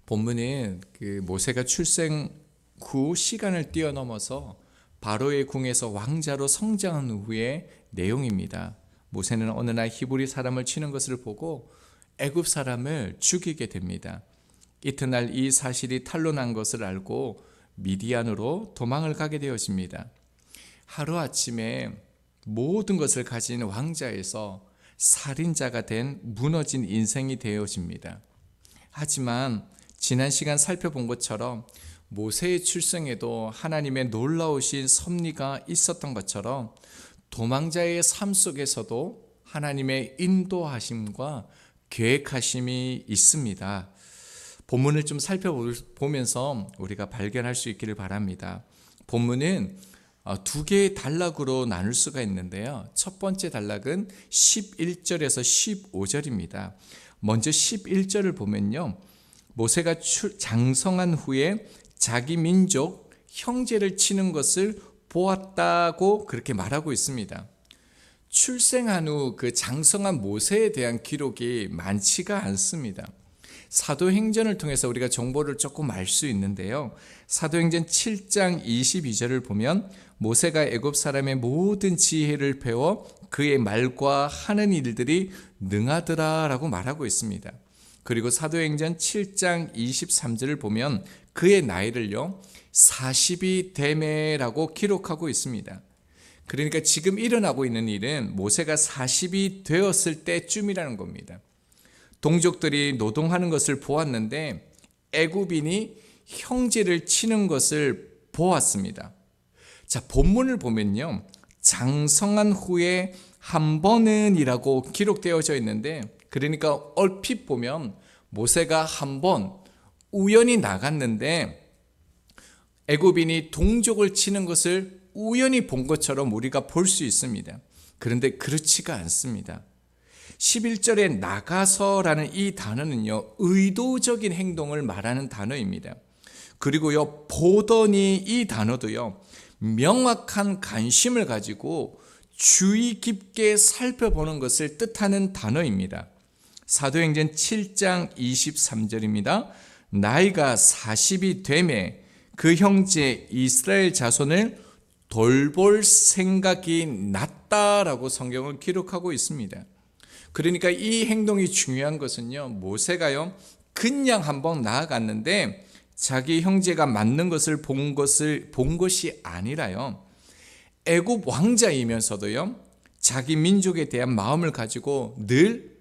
본문은 모세가 출생 후 시간을 뛰어넘어서 바로의 궁에서 왕자로 성장한 후의 내용입니다. 모세는 어느 날 히브리 사람을 치는 것을 보고 애굽 사람을 죽이게 됩니다. 이튿날 이 사실이 탄로난 것을 알고 미디안으로 도망을 가게 되어집니다. 하루아침에 모든 것을 가진 왕자에서 살인자가 된 무너진 인생이 되어집니다. 하지만 지난 시간 살펴본 것처럼 모세의 출생에도 하나님의 놀라우신 섭리가 있었던 것처럼 도망자의 삶 속에서도 하나님의 인도하심과 계획하심이 있습니다. 본문을 좀 살펴보면서 우리가 발견할 수 있기를 바랍니다. 본문은 두 개의 단락으로 나눌 수가 있는데요. 첫 번째 단락은 11절에서 15절입니다. 먼저 11절을 보면요, 모세가 장성한 후에 자기 민족 형제를 치는 것을 보았다고 그렇게 말하고 있습니다. 출생한 후 그 장성한 모세에 대한 기록이 많지가 않습니다. 사도행전을 통해서 우리가 정보를 조금 알 수 있는데요. 사도행전 7장 22절을 보면 모세가 애굽 사람의 모든 지혜를 배워 그의 말과 하는 일들이 능하더라라고 말하고 있습니다. 그리고 사도행전 7장 23절을 보면 그의 나이를요 40이 되매라고 기록하고 있습니다. 그러니까 지금 일어나고 있는 일은 모세가 40이 되었을 때쯤이라는 겁니다. 동족들이 노동하는 것을 보았는데 애굽인이 형제를 치는 것을 보았습니다. 자, 본문을 보면요, 장성한 후에 한 번은이라고 기록되어져 있는데, 그러니까 얼핏 보면 모세가 한 번 우연히 나갔는데 애굽인이 동족을 치는 것을 우연히 본 것처럼 우리가 볼 수 있습니다. 그런데 그렇지가 않습니다. 11절에 나가서라는 이 단어는요, 의도적인 행동을 말하는 단어입니다. 그리고요, 보더니 이 단어도요, 명확한 관심을 가지고 주의 깊게 살펴보는 것을 뜻하는 단어입니다. 사도행전 7장 23절입니다. 나이가 40이 되매 그 형제 이스라엘 자손을 돌볼 생각이 났다라고 성경을 기록하고 있습니다. 그러니까 이 행동이 중요한 것은요, 모세가요 그냥 한번 나아갔는데 자기 형제가 맞는 것을 본 것이 아니라요, 애굽 왕자이면서도요 자기 민족에 대한 마음을 가지고 늘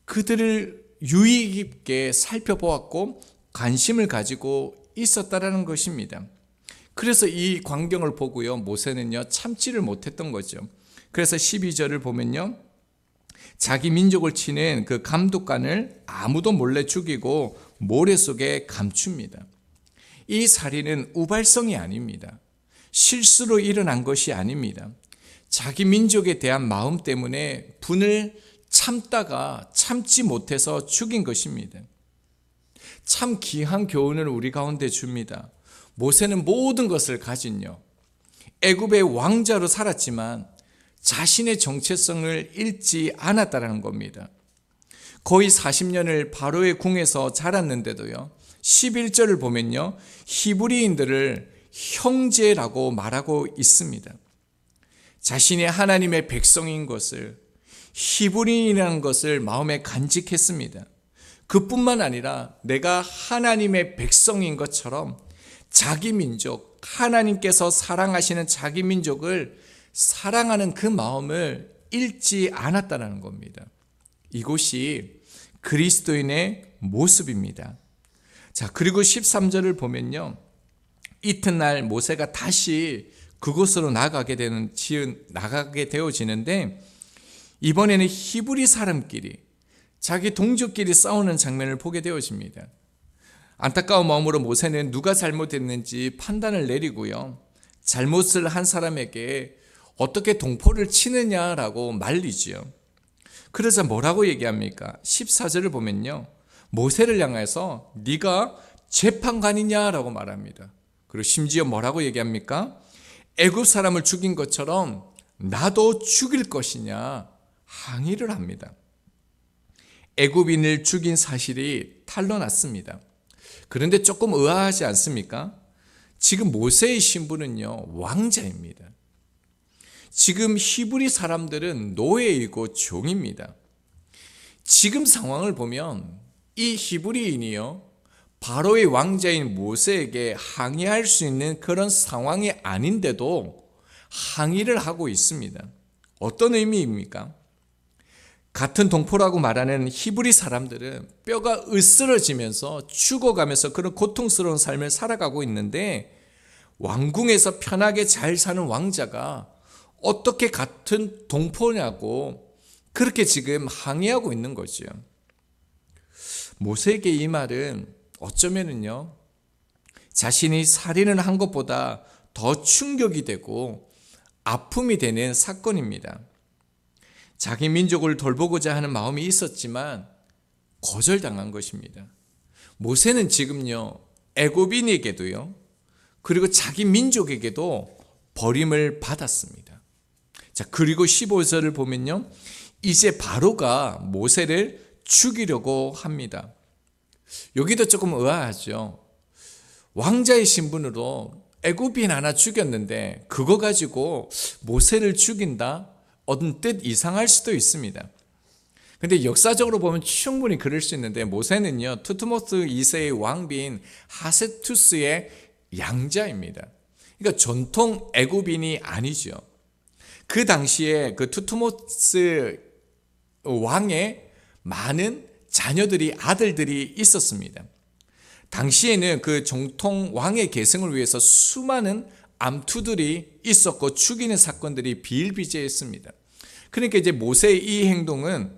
그들을 유의 깊게 살펴보았고 관심을 가지고 있었다라는 것입니다. 그래서 이 광경을 보고요, 모세는요 참지를 못했던 거죠. 그래서 12절을 보면요, 자기 민족을 치는 그 감독관을 아무도 몰래 죽이고 모래 속에 감춥니다. 이 살인은 우발성이 아닙니다. 실수로 일어난 것이 아닙니다. 자기 민족에 대한 마음 때문에 분을 참다가 참지 못해서 죽인 것입니다. 참 귀한 교훈을 우리 가운데 줍니다. 모세는 모든 것을 가진요, 애굽의 왕자로 살았지만 자신의 정체성을 잃지 않았다는 겁니다. 거의 40년을 바로의 궁에서 자랐는데도요, 11절을 보면요, 히브리인들을 형제라고 말하고 있습니다. 자신이 하나님의 백성인 것을, 히브리인이라는 것을 마음에 간직했습니다. 그뿐만 아니라 내가 하나님의 백성인 것처럼 자기 민족, 하나님께서 사랑하시는 자기 민족을 사랑하는 그 마음을 잃지 않았다는 겁니다. 이것이 그리스도인의 모습입니다. 자, 그리고 13절을 보면요, 이튿날 모세가 다시 그곳으로 나가게 되어지는데 이번에는 히브리 사람끼리, 자기 동족끼리 싸우는 장면을 보게 되어집니다. 안타까운 마음으로 모세는 누가 잘못했는지 판단을 내리고요, 잘못을 한 사람에게 어떻게 동포를 치느냐라고 말리지요. 그래서 뭐라고 얘기합니까? 14절을 보면요, 모세를 향해서 네가 재판관이냐라고 말합니다. 그리고 심지어 뭐라고 얘기합니까? 애굽 사람을 죽인 것처럼 나도 죽일 것이냐 항의를 합니다. 애굽인을 죽인 사실이 탄로났습니다. 그런데 조금 의아하지 않습니까? 지금 모세의 신분은요, 왕자입니다. 지금 히브리 사람들은 노예이고 종입니다. 지금 상황을 보면 이 히브리인이요, 바로의 왕자인 모세에게 항의할 수 있는 그런 상황이 아닌데도 항의를 하고 있습니다. 어떤 의미입니까? 같은 동포라고 말하는 히브리 사람들은 뼈가 으스러지면서 죽어가면서 그런 고통스러운 삶을 살아가고 있는데, 왕궁에서 편하게 잘 사는 왕자가 어떻게 같은 동포냐고 그렇게 지금 항의하고 있는 거죠. 모세에게 이 말은 어쩌면은요, 자신이 살인을 한 것보다 더 충격이 되고 아픔이 되는 사건입니다. 자기 민족을 돌보고자 하는 마음이 있었지만 거절당한 것입니다. 모세는 지금요, 애굽인에게도요, 그리고 자기 민족에게도 버림을 받았습니다. 자, 그리고 15절을 보면요, 이제 바로가 모세를 죽이려고 합니다. 여기도 조금 의아하죠. 왕자의 신분으로 애굽인 하나 죽였는데 그거 가지고 모세를 죽인다? 언뜻 이상할 수도 있습니다. 근데 역사적으로 보면 충분히 그럴 수 있는데, 모세는요, 투트모스 2세의 왕비인 하세투스의 양자입니다. 그러니까 전통 애굽인이 아니죠. 그 당시에 그 투트모스 왕의 많은 자녀들이, 아들들이 있었습니다. 당시에는 그 정통 왕의 계승을 위해서 수많은 암투들이 있었고 죽이는 사건들이 비일비재했습니다. 그러니까 이제 모세의 이 행동은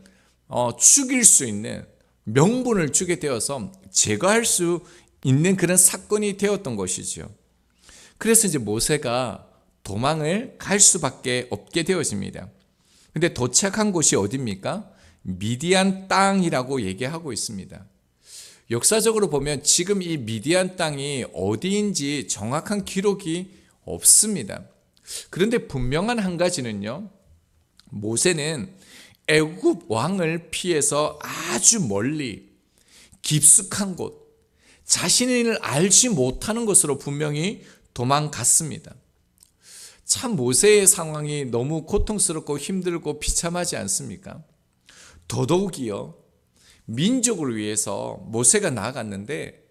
죽일 수 있는 명분을 주게 되어서 제거할 수 있는 그런 사건이 되었던 것이죠. 그래서 이제 모세가 도망을 갈 수밖에 없게 되어집니다. 근데 도착한 곳이 어디입니까? 미디안 땅이라고 얘기하고 있습니다. 역사적으로 보면 지금 이 미디안 땅이 어디인지 정확한 기록이 없습니다. 그런데 분명한 한 가지는요, 모세는 애굽 왕을 피해서 아주 멀리 깊숙한 곳, 자신을 알지 못하는 곳으로 분명히 도망갔습니다. 참 모세의 상황이 너무 고통스럽고 힘들고 비참하지 않습니까? 더더욱이요, 민족을 위해서 모세가 나아갔는데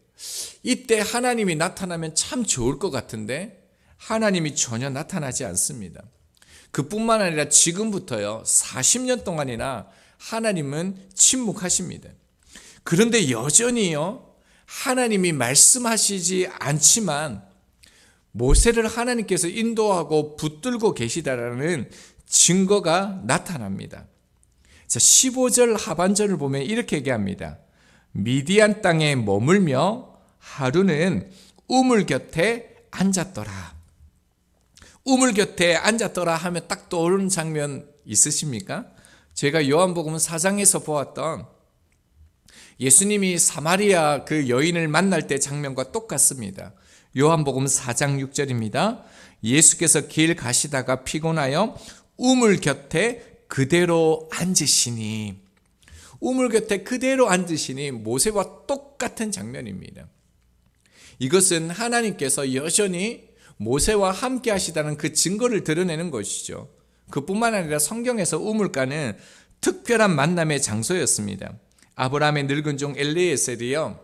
이때 하나님이 나타나면 참 좋을 것 같은데 하나님이 전혀 나타나지 않습니다. 그뿐만 아니라 지금부터요, 40년 동안이나 하나님은 침묵하십니다. 그런데 여전히요, 하나님이 말씀하시지 않지만 모세를 하나님께서 인도하고 붙들고 계시다라는 증거가 나타납니다. 자, 15절 하반절을 보면 이렇게 얘기합니다. 미디안 땅에 머물며 하루는 우물 곁에 앉았더라. 우물 곁에 앉았더라 하면 딱 떠오르는 장면 있으십니까? 제가 요한복음 4장에서 보았던 예수님이 사마리아 그 여인을 만날 때 장면과 똑같습니다. 요한복음 4장 6절입니다. 예수께서 길 가시다가 피곤하여 우물 곁에 그대로 앉으시니, 우물 곁에 그대로 앉으시니 모세와 똑같은 장면입니다. 이것은 하나님께서 여전히 모세와 함께 하시다는 그 증거를 드러내는 것이죠. 그뿐만 아니라 성경에서 우물가는 특별한 만남의 장소였습니다. 아브라함의 늙은 종 엘리에셀이요,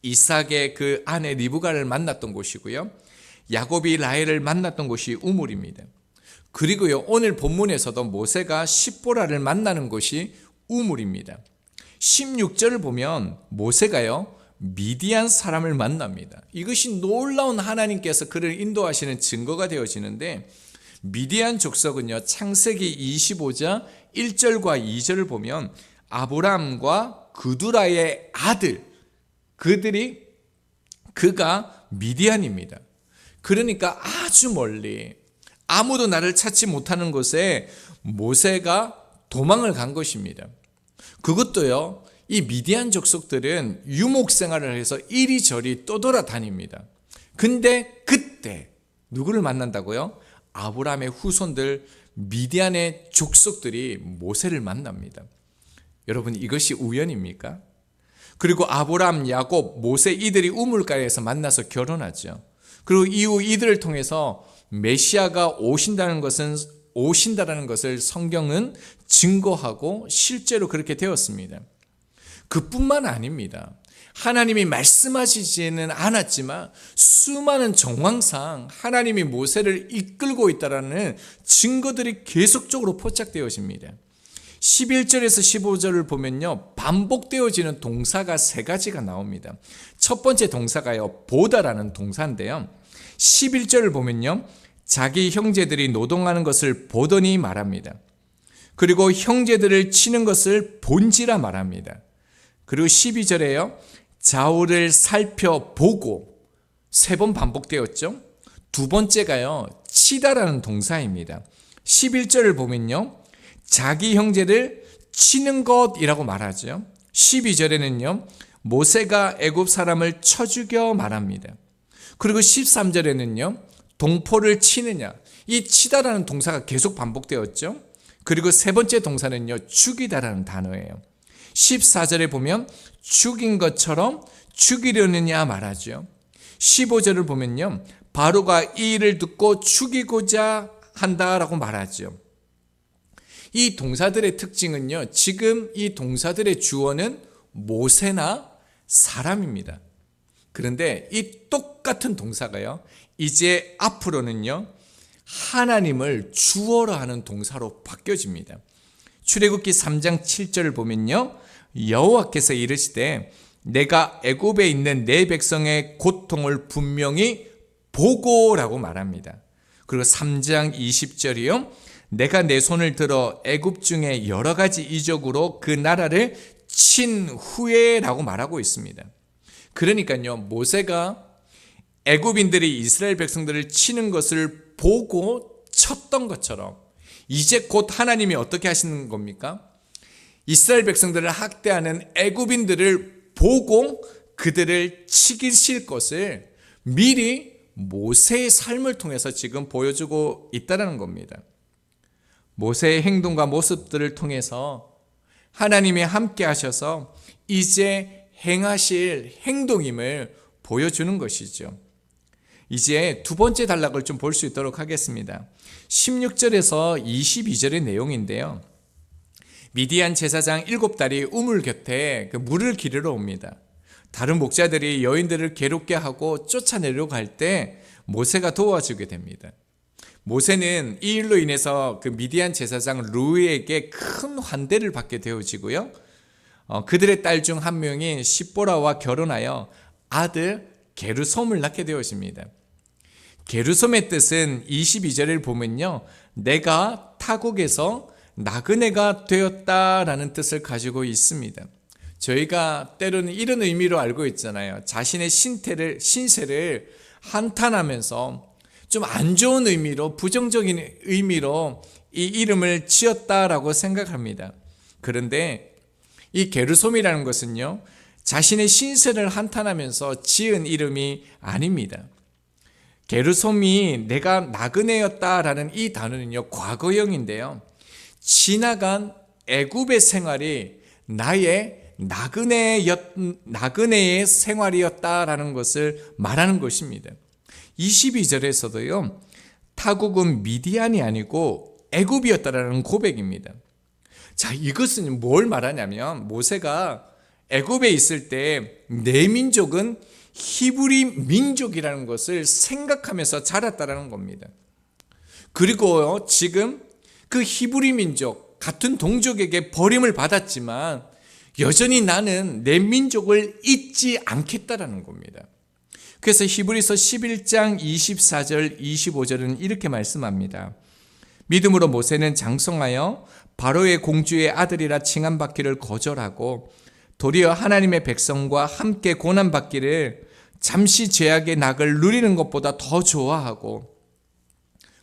이삭의 그 아내 리브가를 만났던 곳이고요, 야곱이 라헬을 만났던 곳이 우물입니다. 그리고요, 오늘 본문에서도 모세가 십보라를 만나는 곳이 우물입니다. 16절을 보면 모세가요, 미디안 사람을 만납니다. 이것이 놀라운 하나님께서 그를 인도하시는 증거가 되어지는데, 미디안 족속은요, 창세기 25장 1절과 2절을 보면 아브람과 그두라의 아들, 그가 미디안입니다. 그러니까 아주 멀리 아무도 나를 찾지 못하는 곳에 모세가 도망을 간 것입니다. 그것도요, 이 미디안 족속들은 유목 생활을 해서 이리저리 떠돌아다닙니다. 근데 그때 누구를 만난다고요? 아브라함의 후손들 미디안의 족속들이 모세를 만납니다. 여러분, 이것이 우연입니까? 그리고 아브라함, 야곱, 모세 이들이 우물가에서 만나서 결혼하죠. 그리고 이후 이들을 통해서 메시아가 오신다는 것을 성경은 증거하고 실제로 그렇게 되었습니다. 그뿐만 아닙니다. 하나님이 말씀하시지는 않았지만 수많은 정황상 하나님이 모세를 이끌고 있다는 증거들이 계속적으로 포착되어집니다. 11절에서 15절을 보면요, 반복되어지는 동사가 세 가지가 나옵니다. 첫 번째 동사가요, 보다라는 동사인데요. 11절을 보면요, 자기 형제들이 노동하는 것을 보더니 말합니다. 그리고 형제들을 치는 것을 본지라 말합니다. 그리고 12절에요, 좌우를 살펴보고, 세 번 반복되었죠. 두 번째가요, 치다라는 동사입니다. 11절을 보면요, 자기 형제를 치는 것이라고 말하죠. 12절에는요, 모세가 애굽 사람을 쳐 죽여 말합니다. 그리고 13절에는요, 동포를 치느냐, 이 치다라는 동사가 계속 반복되었죠. 그리고 세 번째 동사는요, 죽이다라는 단어예요. 14절에 보면 죽인 것처럼 죽이려느냐 말하죠. 15절을 보면요, 바로가 이 일을 듣고 죽이고자 한다라고 말하죠. 이 동사들의 특징은요, 지금 이 동사들의 주어는 모세나 사람입니다. 그런데 이 똑같은 동사가요, 이제 앞으로는요, 하나님을 주어로 하는 동사로 바뀌어집니다. 출애굽기 3장 7절을 보면요, 여호와께서 이르시되 내가 애굽에 있는 내 백성의 고통을 분명히 보고라고 말합니다. 그리고 3장 20절이요, 내가 내 손을 들어 애굽 중에 여러 가지 이적으로 그 나라를 친 후에라고 말하고 있습니다. 그러니까요, 모세가 애굽인들이 이스라엘 백성들을 치는 것을 보고 쳤던 것처럼 이제 곧 하나님이 어떻게 하시는 겁니까? 이스라엘 백성들을 학대하는 애굽인들을 보고 그들을 치기실 것을 미리 모세의 삶을 통해서 지금 보여주고 있다는 겁니다. 모세의 행동과 모습들을 통해서 하나님이 함께 하셔서 이제 행하실 행동임을 보여주는 것이죠. 이제 두 번째 단락을 좀 볼 수 있도록 하겠습니다. 16절에서 22절의 내용인데요. 미디안 제사장 7달이 우물 곁에 물을 기르러 옵니다. 다른 목자들이 여인들을 괴롭게 하고 쫓아내려고 할 때 모세가 도와주게 됩니다. 모세는 이 일로 인해서 그 미디안 제사장 르우에게 큰 환대를 받게 되어지고요. 그들의 딸 중 한 명인 십보라와 결혼하여 아들 게르솜을 낳게 되어집니다. 게르솜의 뜻은 22절을 보면요, 내가 타국에서 나그네가 되었다라는 뜻을 가지고 있습니다. 저희가 때로는 이런 의미로 알고 있잖아요. 자신의 신세를 한탄하면서 좀 안 좋은 의미로, 부정적인 의미로 이 이름을 지었다라고 생각합니다. 그런데 이 게르솜이라는 것은요, 자신의 신세를 한탄하면서 지은 이름이 아닙니다. 게르솜이 내가 나그네였다라는 이 단어는요, 과거형인데요, 지나간 애굽의 생활이 나의 나그네의 생활이었다라는 것을 말하는 것입니다. 22절에서도요, 타국은 미디안이 아니고 애굽이었다라는 고백입니다. 자, 이것은 뭘 말하냐면 모세가 애굽에 있을 때 내 민족은 히브리 민족이라는 것을 생각하면서 자랐다라는 겁니다. 그리고 지금 그 히브리 민족, 같은 동족에게 버림을 받았지만 여전히 나는 내 민족을 잊지 않겠다라는 겁니다. 그래서 히브리서 11장 24절 25절은 이렇게 말씀합니다. 믿음으로 모세는 장성하여 바로의 공주의 아들이라 칭함받기를 거절하고 도리어 하나님의 백성과 함께 고난받기를 잠시 죄악의 낙을 누리는 것보다 더 좋아하고,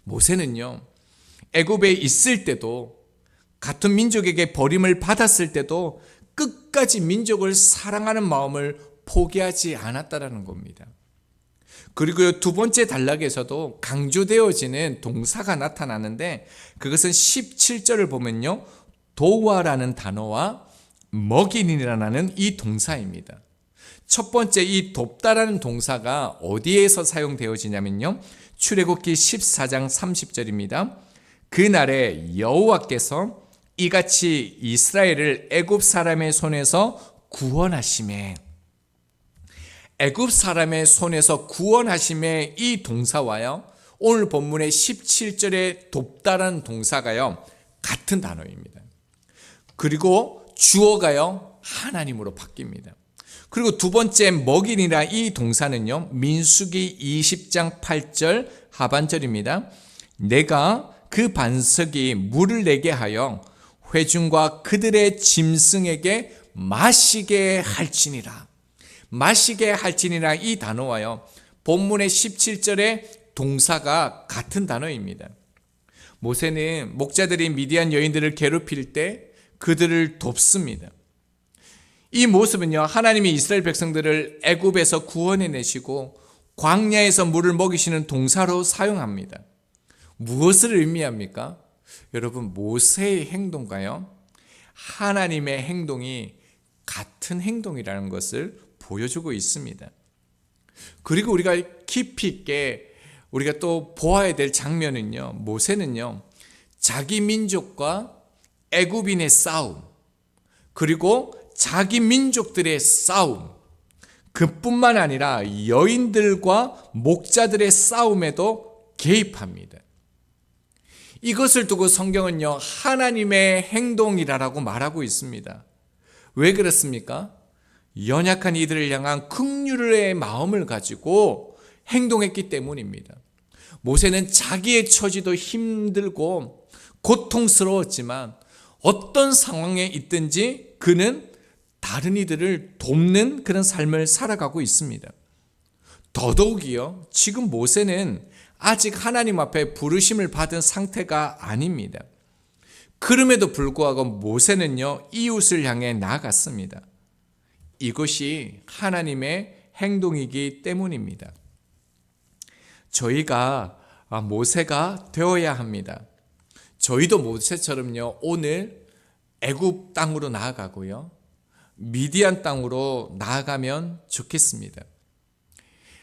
모세는요, 애굽에 있을 때도 같은 민족에게 버림을 받았을 때도 끝까지 민족을 사랑하는 마음을 포기하지 않았다라는 겁니다. 그리고 두 번째 단락에서도 강조되어지는 동사가 나타나는데 그것은 17절을 보면요, 도와라는 단어와 먹이니라는 이 동사입니다. 첫 번째 이 돕다라는 동사가 어디에서 사용되어지냐면요. 출애굽기 14장 30절입니다. 그날에 여호와께서 이같이 이스라엘을 애굽 사람의 손에서 구원하시매, 애굽 사람의 손에서 구원하심의 이 동사와요, 오늘 본문의 17절의 돕다라는 동사가요 같은 단어입니다. 그리고 주어가요 하나님으로 바뀝니다. 그리고 두 번째 먹이니라 이 동사는요 민수기 20장 8절 하반절입니다. 내가 그 반석이 물을 내게 하여 회중과 그들의 짐승에게 마시게 할지니라. 마시게 할지니라 이 단어와요 본문의 17절의 동사가 같은 단어입니다. 모세는 목자들이 미디안 여인들을 괴롭힐 때 그들을 돕습니다. 이 모습은요 하나님이 이스라엘 백성들을 애굽에서 구원해내시고 광야에서 물을 먹이시는 동사로 사용합니다. 무엇을 의미합니까? 여러분, 모세의 행동과요 하나님의 행동이 같은 행동이라는 것을 보여주고 있습니다. 그리고 우리가 깊이 있게 우리가 또 보아야 될 장면은요, 모세는요 자기 민족과 애굽인의 싸움, 그리고 자기 민족들의 싸움, 그뿐만 아니라 여인들과 목자들의 싸움에도 개입합니다. 이것을 두고 성경은요 하나님의 행동이라고 말하고 있습니다. 왜 그렇습니까? 연약한 이들을 향한 긍휼의 마음을 가지고 행동했기 때문입니다. 모세는 자기의 처지도 힘들고 고통스러웠지만 어떤 상황에 있든지 그는 다른 이들을 돕는 그런 삶을 살아가고 있습니다. 더더욱이요, 지금 모세는 아직 하나님 앞에 부르심을 받은 상태가 아닙니다. 그럼에도 불구하고 모세는요 이웃을 향해 나아갔습니다. 이것이 하나님의 행동이기 때문입니다. 저희가 모세가 되어야 합니다. 저희도 모세처럼요 오늘 애굽 땅으로 나아가고요 미디안 땅으로 나아가면 좋겠습니다.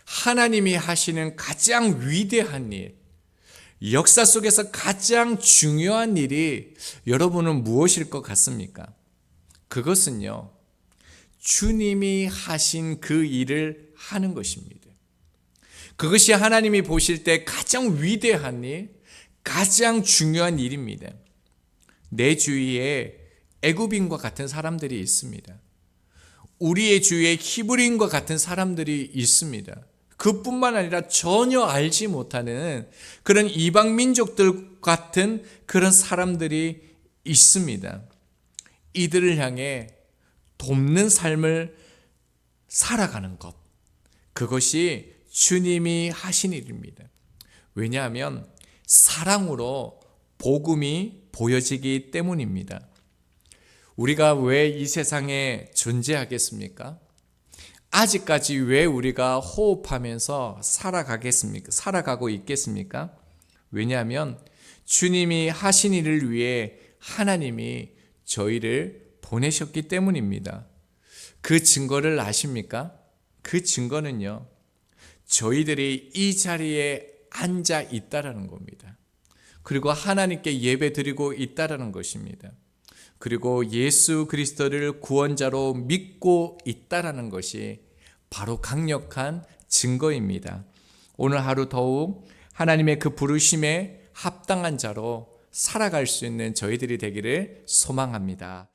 하나님이 하시는 가장 위대한 일, 역사 속에서 가장 중요한 일이 여러분은 무엇일 것 같습니까? 그것은요 주님이 하신 그 일을 하는 것입니다. 그것이 하나님이 보실 때 가장 위대한 일, 가장 중요한 일입니다. 내 주위에 애굽인과 같은 사람들이 있습니다. 우리의 주위에 히브리인과 같은 사람들이 있습니다. 그뿐만 아니라 전혀 알지 못하는 그런 이방 민족들 같은 그런 사람들이 있습니다. 이들을 향해 돕는 삶을 살아가는 것, 그것이 주님이 하신 일입니다. 왜냐하면 사랑으로 복음이 보여지기 때문입니다. 우리가 왜 이 세상에 존재하겠습니까? 아직까지 왜 우리가 호흡하면서 살아가고 있겠습니까? 왜냐하면 주님이 하신 일을 위해 하나님이 저희를 보내셨기 때문입니다. 그 증거를 아십니까? 그 증거는요, 저희들이 이 자리에 앉아 있다라는 겁니다. 그리고 하나님께 예배드리고 있다라는 것입니다. 그리고 예수 그리스도를 구원자로 믿고 있다라는 것이 바로 강력한 증거입니다. 오늘 하루 더욱 하나님의 그 부르심에 합당한 자로 살아갈 수 있는 저희들이 되기를 소망합니다.